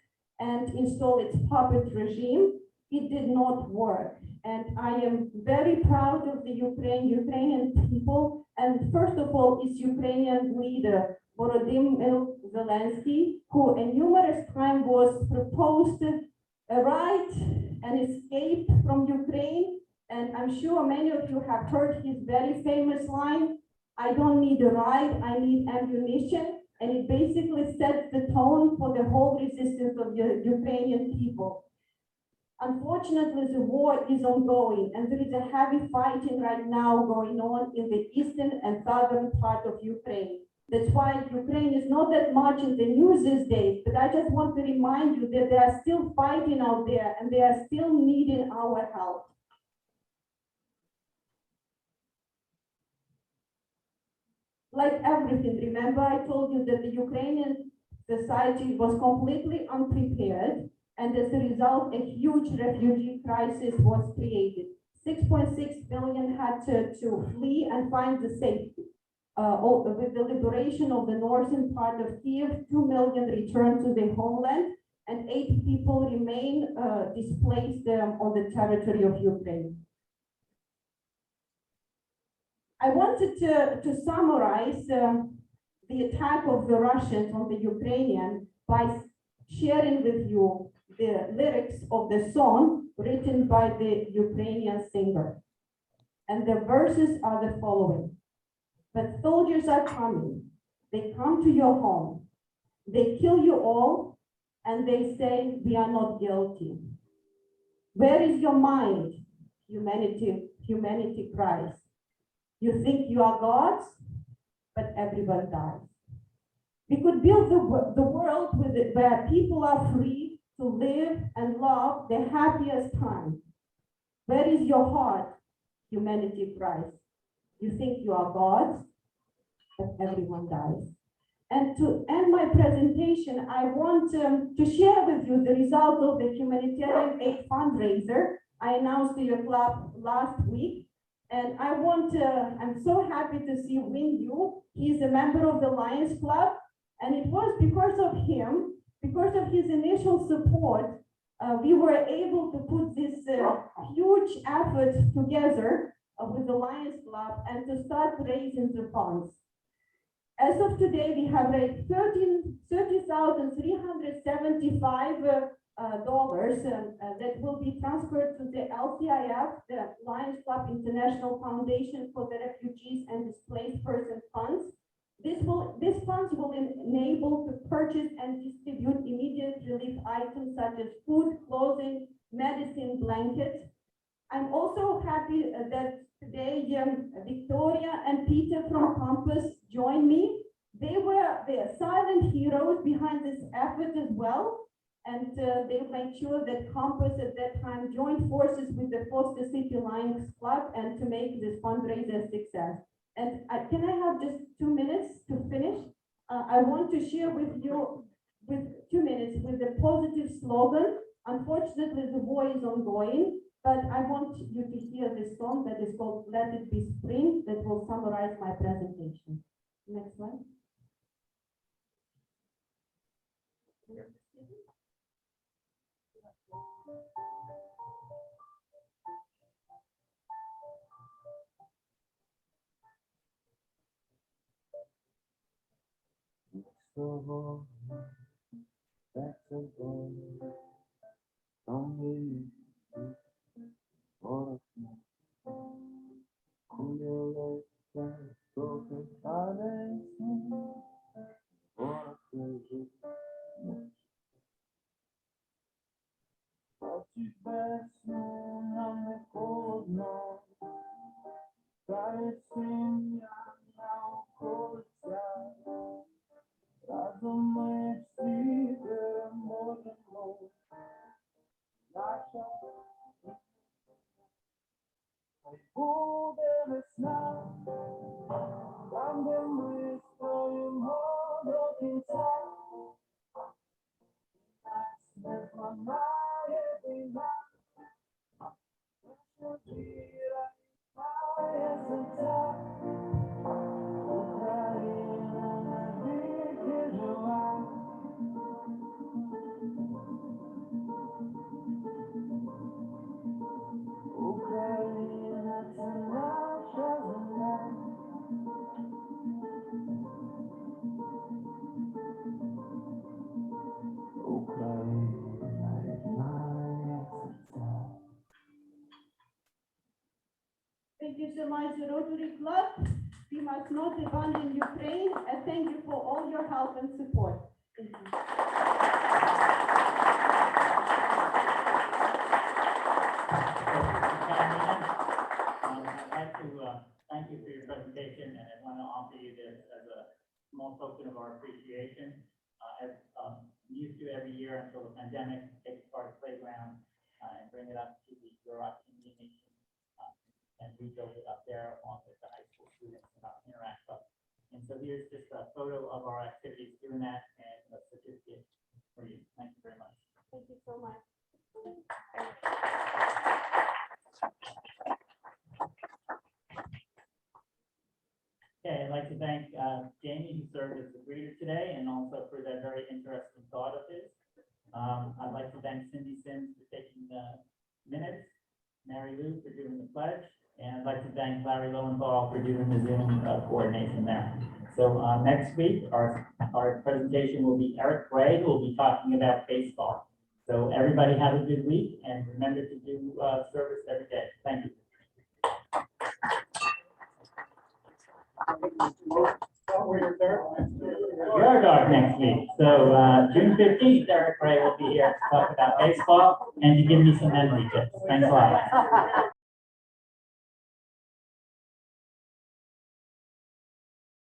and install its puppet regime. It did not work. And I am very proud of the Ukrainian people. And first of all, is Ukrainian leader, Volodymyr Zelensky, who a numerous times was proposed a right and escape from Ukraine. And I'm sure many of you have heard his very famous line, I don't need a ride, I need ammunition. And it basically sets the tone for the whole resistance of the Ukrainian people. Unfortunately, the war is ongoing, and there is a heavy fighting right now going on in the eastern and southern part of Ukraine. That's why Ukraine is not that much in the news these days, but I just want to remind you that they are still fighting out there, and they are still needing our help. like everything, remember I told you that the Ukrainian society was completely unprepared, and as a result, a huge refugee crisis was created. 6.6 million had to flee and find the safety. With the liberation of the northern part of Kiev, 2 million returned to their homeland, and 8 people remain displaced on the territory of Ukraine. I wanted to summarize the attack of the Russians on the Ukrainian by sharing with you the lyrics of the song written by the Ukrainian singer. And the verses are the following. But soldiers are coming. They come to your home. They kill you all, and they say we are not guilty. Where is your mind? Humanity cries. You think you are gods, but everyone dies. We could build the world where people are free to live and love the happiest time. Where is your heart? Humanity cries. You think you are gods, but everyone dies. And to end my presentation, I want to share with you the result of the humanitarian aid fundraiser I announced to your club last week. And I'm so happy to see Win Yu. He's a member of the Lions Club. And it was because of him, because of his initial support, we were able to put this huge effort together with the Lions Club and to start raising the funds. As of today, we have raised $30,375 that will be transferred to the LCIF, the Lions Club International Foundation for the Refugees and Displaced Persons Funds. These funds will enable to purchase and distribute immediate relief items such as food, clothing, medicine, blankets. I'm also happy that today Victoria and Peter from Compass joined me. They were the silent heroes behind this effort as well. And they made sure that Compass at that time joined forces with the Foster City Lions Club and to make this fundraiser a success. And can I have just 2 minutes to finish? I want to share with you, with 2 minutes, with the positive slogan. Unfortunately, the war is ongoing, but I want you to hear this song that is called Let It Be Spring that will summarize my presentation. Next one. Thank you so much, Rotary Club. We must not abandon Ukraine, and thank you for all your help and support. Thank you. I'd like to thank you for your presentation, and I want to offer you this as a small token of our appreciation. As we used to every year until the pandemic, take part playground and bring it up to the Rotary Nation and rebuild it up there along with the high school students and interact up. And so here's just a photo of our activities doing that and a certificate for you. Thank you very much. Thank you so much. Okay, I'd like to thank Jamie, who served as the greeter today, and also for that very interesting thought of his. I'd like to thank Cindy Sims for taking the minutes, Mary Lou for doing the pledge, and I'd like to thank Larry Lowenthal for doing the Zoom coordination there. So next week, our presentation will be Eric Gray, who will be talking about baseball. So everybody have a good week, and remember to do service every day. Thank you. Your dog next week. So June 15th, Eric Gray will be here to talk about baseball and to give me some memory tips. Thanks a lot.